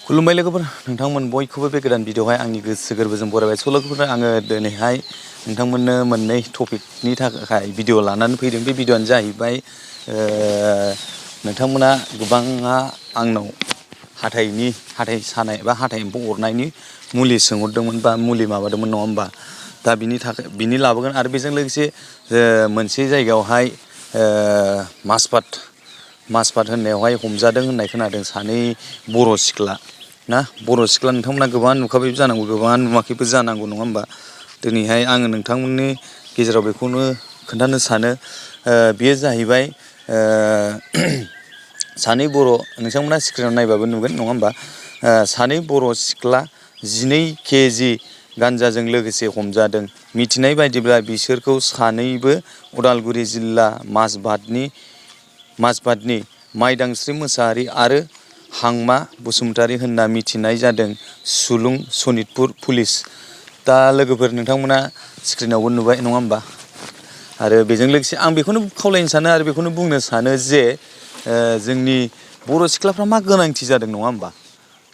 खुलुमबाय लोगोफोर नोंथांमोन बयखौबो बे गोदान भिडिअआवहाय आंनि गोसो गोरबोजों बरायबाय स' लोगोफोर आङो दिनैहाय नोंथांमोननो मोननै टपिकनि थाखाय भिडिअ लानानै फैदों। बे भिडिअआनो जाहैबाय नोंथांमोना गोबाङा आंनाव हाथाइ सानाय बा हाथाइ एम्फौ अरनायनि मुलि सोंहरदोंमोन बा मुलि माबादोंमोन नङा होमबा। दा बिनि लाबोगोन आरो बेजों लोगोसे मोनसे जायगायावहाय मासबाद होननायावहाय हमजादों होननाय खोनादों सानै बर' सिख्ला ना बर' सिख्ला नोंथांमोना गोबां नुखाबाय जानांगौ गोबां नुवाखैबो जानांगौ नङा होमबा। दिनैहाय आङो नोंथांमोननि गेजेराव बेखौनो खोन्थानो सानो बेयो जाहैबाय सानै बर' नोंथांमोना स्क्रिनाव नायबाबो नुगोन नङा होमबा। सानै बर' सिख्ला 12 केजि गान्जाजों लोगोसे हमजादों। मिथिनाय बायदिब्ला बिसोरखौ सानैबो उदालगुरि जिल्ला मासबादनि माइदांस्रि मोसाहारि आरो हांमा बसुमतारी होनना मिथिनाय जादों सुलुं सनितपुर पुलिस। दा लोगोफोर नोंथांमोना स्क्रिनावबो नुबाय नङा होमबा। आरो बेजों लोगोसे आं बेखौनो खावलायनो सानो आरो बेखौनो बुंनो सानो जे जोंनि बर' सिख्लाफ्रा मा गोनांथि जादों नङा होमबा।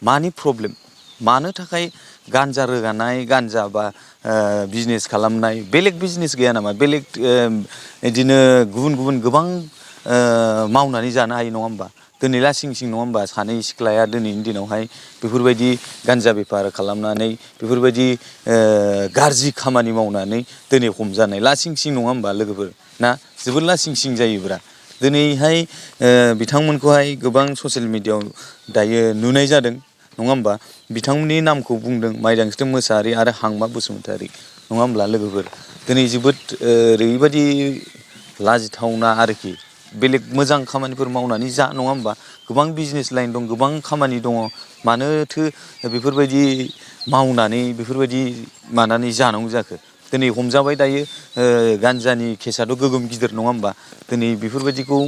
मानि प्रब्लेम मानो थाखाय गान्जा रोगानाय गान्जा बा बिजनेस खालामनाय बेलेग बिजनेस गैया नामा बेलेग बिदिनो गुबुन गोबां मावनानै जानो हायो नङा होमबा। दिनै लासिं सिं नङा होमबा सानै सिख्लाया दिनैनि दिनावहाय बेफोरबायदि गान्जा बेफार खालामनानै बेफोरबायदि गाज्रि खामानि मावनानै दिनै हमजानाय लासिं सिं नङा होमबा लोगोफोर ना जोबोद लासिं सिं जायोब्रा। दिनैहाय बिथांमोनखौहाय गोबां ससियेल मिडियाआव दायो नुनाय जादों नङा होमबा। बिथांमोननि नामखौ बुंदों माइदांस्रि मोसाहारि आरो हांमा बसुमतारी नङा होमब्ला लोगोफोर। दिनै जोबोद ओरैबायदि लाजिथावना आरोखि बेलेग मोजां खामानिफोर मावनानै जा नङा होमबा। गोबां बिजनेस लाइन दं गोबां खामानि दङ मानोथो बेफोरबायदि मावनानै बेफोरबायदि मानानै जानांगौ जाखो। दिनै हमजाबाय दायो गान्जानि केसाथ' गोगोम गिदिर नङा होमबा। दिनै बेफोरबायदिखौ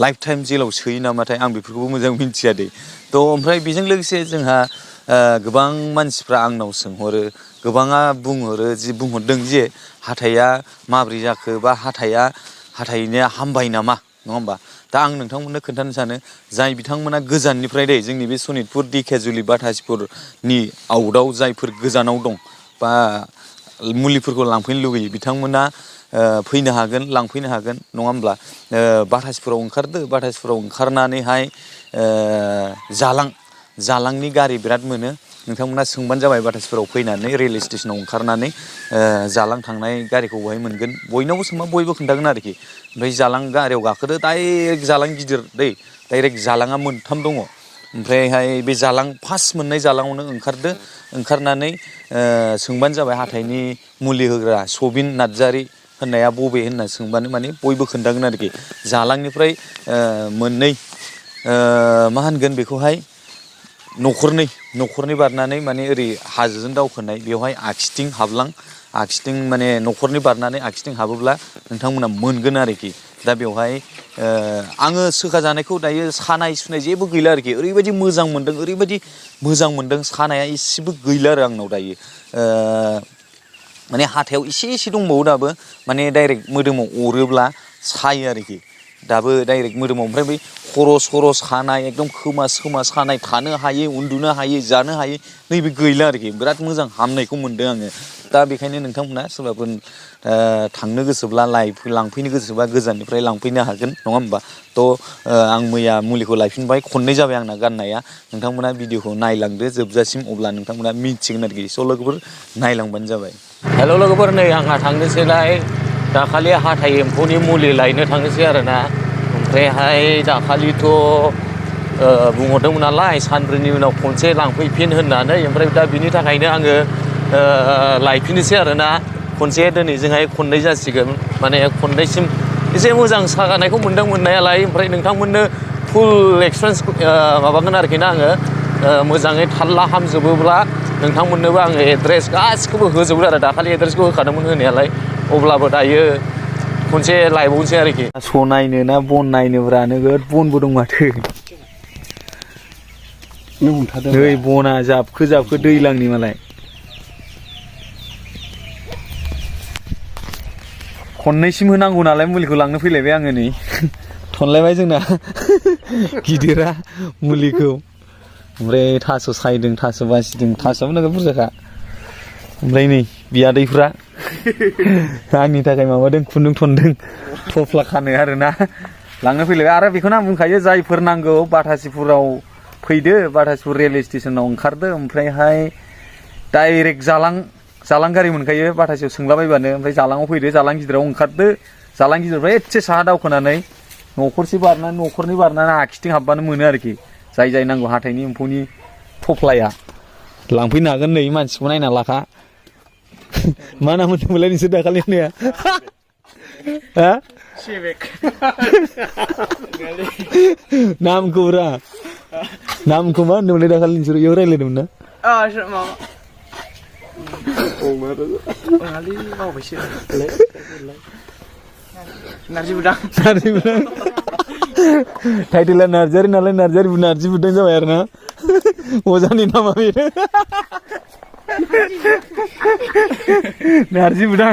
लाइफ टाइम जेलाव सोयो नामाथाय आं बेफोरखौबो मोजां मिथिया दे। ओमफ्राय बेजों लोगोसे जोंहा गोबां मानसिफ्रा आंनाव सोंहरो गोबाङा बुंहरदों जे हाथाइया माब्रै जाखो बा हाथाइनिया हामबाय नामा नङा होमबा। दा आं नोंथांमोननो खोन्थानो सानो जाय बिथांमोना गोजाननिफ्राय जोंनि बे सनितपुर दिकेजुलि बाथासिपुरनि आउटआव जायफोर गोजानाव दं बा मुलिफोरखौ लांफैनो लुगैयो बिथांमोना फैनो हागोन लांफैनो हागोन नङा होमब्ला। बाथासिपुराव ओंखारदो बाथासिपुराव ओंखारनानैहाय जालांनि गारि बिराद मोनो नोंथांमोना सोंबानो जाबाय बाथासिपुराव फैनानै रेलवे स्टेसनाव ओंखारनानै जालां थांनाय गारिखौ बहाय मोनगोन बयनावबो सोंबा बयबो खोन्थागोन आरोखि। ओमफ्राय जालां गारियाव गाखोदो डाइरेक्ट जालां गिदिर डाइरेक्ट जालाङा मोनथाम दङ। ओमफ्रायहाय बे जालां फार्स्ट मोननाय जालाङावनो ओंखारनानै सोंबानो जाबाय हाथाइनि मुलि होग्रा सबिन नार्जारी होननाया बबे होनना सोंबानो माने बयबो खोन्थागोन आरोखि। जालांनिफ्राय मोननै मा होनगोन बेखौहाय न'खरनै बारनानै माने ओरै हाजोजों दावखोनाय बेवहाय आगसिथिं माने न'खरनि बारनानै आगसिथिं हाबोब्ला नोंथांमोना मोनगोन आरोखि। दा बेवहाय आङो सोखा जानायखौ दायो सानाय सुनाय जेबो गैला आरोखि। ओरैबायदि मोजां मोनदों सानाया एसेबो गैला आरो आंनाव दायो। माने हाथायाव एसे दंबावो दाबो माने डाइरेक्ट मोदोमाव अरोब्ला सायो आरोखि दाबो डाइरेक्ट मोदोमाव। ओमफ्राय बै खर' सानाय एकदम खोमा सानाय थानो हायै उन्दुनो हायै जानो हायै नैबे गैला आरोखि। बिराद मोजां हामनायखौ मोनदों आङो। दा बेखायनो नोंथांमोना सोरबाफोर थांनो गोसोब्ला लांफैनो गोसोबा गोजाननिफ्राय लांफैनो हागोन नङा होमबा। आं मैया मुलिखौ लायफिनबाय खननै जाबाय आंना गाननाया। नोंथांमोना भिडिअखौ नायलांदो जोबजासिम अब्ला नोंथांमोना मिथिगोन आरोखि। स' लोगोफोर नायलांबानो जाबाय। हेल' लोगोफोर नै आंहा थांनोसैलाय दाखालि हाथाइ एम्फौनि मुलि लायनो थांनोसै आरोना। ओमफ्रायहाय दाखालिथ' बुंहरदोंमोन नालाय सानब्रैनि उनाव खनसे लांफैफिन होननानै। ओमफ्राय दा बिनि थाखायनो आङो लायफिननोसै आरोना। खनसे दिनैजोंहाय खननै जासिगोन माने खननैसिम एसे मोजां सागानायखौ मोनदों मोननायालाय। ओमफ्राय नोंथांमोननो फुल एक्सपिरियेन्स माबागोन आरोखि ना आङो। मोजाङै थाल्ला हामजोबोब्ला नोंथांमोननोबो आङो एड्रेस गासिखौबो होजोबगोन आरो। दाखालि एड्रेसखौ होखादोंमोन होनायालाय अब्लाबो दायो खनसे लायबावनोसै आरोखि। स' नायनो ना बन नायनोब्रा नोगोद बनबो दं माथो। नै बना जाबखो दैलांनि मालाय। खननैसिम होनांगौ नालाय मुलिखौ लांनो फैलायबाय आङो नै थनलायबाय जोंना गिदिरा मुलिखौ ओमफ्राय थास' सायदों थास' बासिदों थास'आबो नोगोद बुरजाखा ओमफ्राय नै बियादैफ्रा आंनि थाखाय माबादों खुन्दुं थनदों थफ्ला खानो आरोना लांनो फैलायबाय आरो बेखौनो आं बुंखायो जायफोर नांगौ बाथासिपुराव फैदो बाथासिपुर रेलवे स्टेसनाव ओंखारदो ओमफ्रायहाय डाइरेक्ट जालां गारि मोनखायो बाथासियाव सोंलाबायबानो ओमफ्राय जालाङाव फैदो जालां गिदिराव ओंखारदो जालां गिदिरनिफ्राय एसे साहा दावखोनानै न'खरसे बारनानै न'खरनै बारनानै आखिथिं हाबबानो मोनो आरोखि जाय नांगौ हाथाइनि एम्फौनि थफ्लाया लांफैनो हागोन नै मानसिखौ नायना लाखा मा नाम होनदोंमोनलाय नोंसोर दाखालि होननाया हा नामखौ मा होनदोंमोनलाय दाखालि नोंसोर इयाव रायज्लायदोंमोन ना नार्जि बुदां टाइटेला नार्जारी नालाय नार्जि बुदां जाबाय आरो ना अजानि नामा बेनो नार्जि बुदां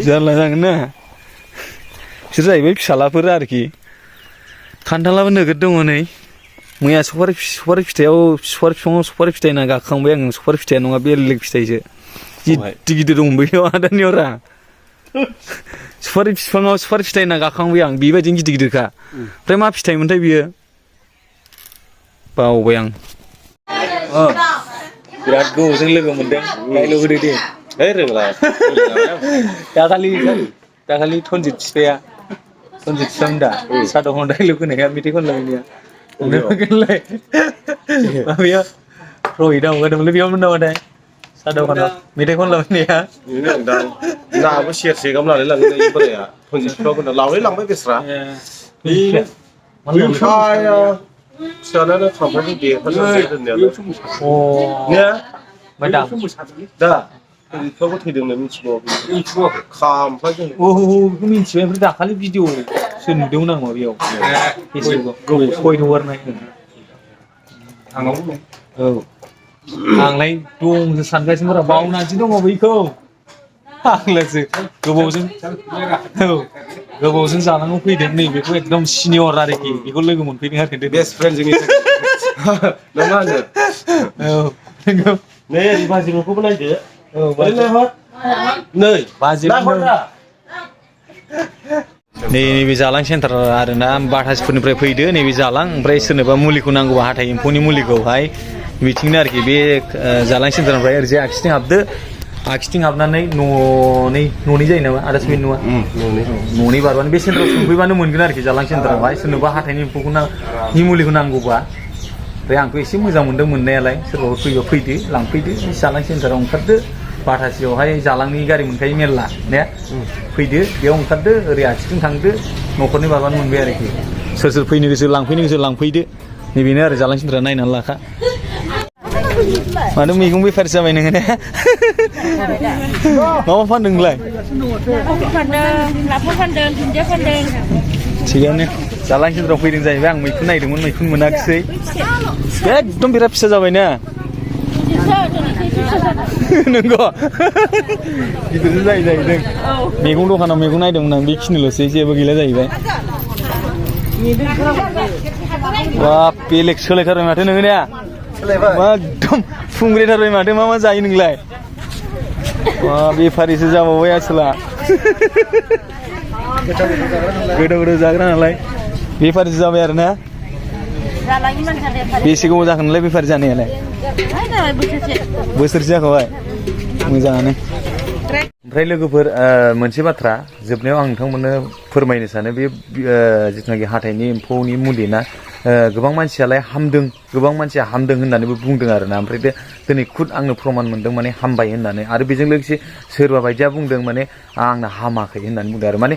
जारला जागोन ना बिसोर जाहैबाय फिसालाफोर आरोखि खान्थालाबो नोगोद दङ नै मैया सफारि बिफाङाव सफारि फिथाइ होनना गाखोखांबाय आं सफारि फिथाइया नङा बेलेग फिथाइसो गिदिर गिदिर दं बैयाव आदानियाव रा सफारि बिफाङाव सफारि फिथाइ होनना गाखोखांबाय आं बेबायदिनो गिदिर गिदिरखा ओमफ्राय मा फिथाइमोनथाय बियो बावबाय आं बिराद गोबावजों लोगो मोनदों डाइलग होदो दे दाखालि थनजित बिफाया दा साहा दखानाव डाइलग होनाया मेथाइ खनलायनाया माबाया रहितआ हगारदोंमोनलै बेयावमोन नामाथाय साहा दखानाव मेथाइ खनलायनाया नाबो सेरसे गाहाम लानाय लाङो बोराया थनजितफ्राव लांबाय बेस्रा फिसालायानो खामफ्लायजों देखाजोबबाय दोननायालाय दा थनजितफ्रावबो थैदोंनो मिथिबावाखै खामफ्लायजों बेखौ मिथिबाय ओमफ्राय दाखालि भिडिअ'सो नुदोंमोन आं माबायाव फेसबुकआव सहायनो हगारनाय औ आंलाय दंसो सानगासिनो र' बावनानैसो दङ बैखौ आंलासो गोबावजों जानांगौ फैदों नै बेखौ एकदम सिनियर आरोखि बेखौ लोगो मोनफैदों आरोखि बेस्ट फ्रेन्ड जोंनि ना मा होनो औ नंगौ नै बाजिल'खौबो नायदो नै नैबे जालां सेन्टार आरोना बाथासिफोरनिफ्राय फैदो नैबे जालां ओमफ्राय सोरनोबा मुलिखौ नांगौबा हाथाइ एम्फौनि मुलिखौहाय बिथिंनो आरोखि बे जालां सेन्टारनिफ्राय ओरैजाय आगसिथिं हाबदो आगसिथिं हाबनानै न'नि जायो नामा आदा सुमिन न'आ न'नि बारबानो बे सेन्टाराव सफैबानो मोनगोन आरोखि जालां सेन्टारावहाय सोरनोबा हाथाइनि एम्फौनि मुलिखौ नांगौबा ओमफ्राय आंखौ एसे मोजां मोनदों मोननायालाय सोरबाफोर फैबा फैदो लांफैदो जालां सेन्टाराव ओंखारदो बाथासियावहाय जालांनि गारि मोनखायो मेरला ने फैदो बेयाव ओंखारदो ओरै आगसिथिं थांदो न'खरनि बारबानो मोनबाय आरोखि सोर फैनो गोसो लांफैनो गोसो लांफैदो नैबेनो आरो जालां सेन्टारा नायनानै लाखा मानो मैगं बेफारि जाबाय नोङो ने मा फानदों नोंलाय थिगानो जालां सेन्टाराव फैदों जाहैबाय आं मैखुन नायदोंमोन मैखुन मोनाखिसै एकदम बिराद फिसा जाबायना नंगौ गिदिरसो जाहैदों मैगं दखानाव मैगं नायदोंमोन आं बेखिनिल'सै जेबो गैला जाहैबाय बाब बेलेग सोलायथारबाय माथो नोङो ने एकदम फुंग्रेथारबाय माथो मा जायो नोंलाय बेफारिसो जाबावबाय आसोला गोदाव जाग्रा नालाय बेफारिसो जाबाय आरो ना बेसे गोबाव जाखो नोंलाय बेफारि जानायालाय बोसोरसे जाखाबाय मोजाङानो ओमफ्राय लोगोफोर मोनसे बाथ्रा जोबनायाव आं नोंथांमोननो फोरमायनो सानो बे जिथुनाखि हाथाइनि एम्फौनि मुलि ना गोबां मानसियालाय हामदों गोबां मानसिया हामदों होननानैबो बुंदों आरोना ओमफ्राय दिनै खुद आंनो प्रमान मोनदों माने हामबाय होननानै आरो बेजों लोगोसे सोरबा बायदिया बुंदों माने आंना हामाखै होननानै बुंदों आरो माने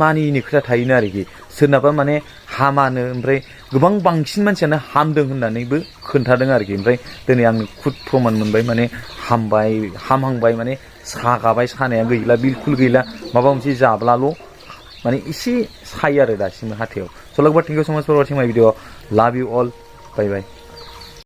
मानियिनि खोथा थायोनो आरोखि सोरनाबा माने हामानो ओमफ्राय गोबां बांसिन मानसियानो हामदों होननानैबो खोन्थादों आरोखि ओमफ्राय दिनै आंनो खुद प्रमान मोनबाय माने हामहांबाय माने सागाबाय सानाया गैला बिलकुल गैला माबा मोनसे जाब्लाल' माने एसे सायो आरो दासिमबो हाथायाव स' लोगोफोर थेंक इउ स' माच फर वाचिं माय भिडिअ लाभ इउ अल बाय बाय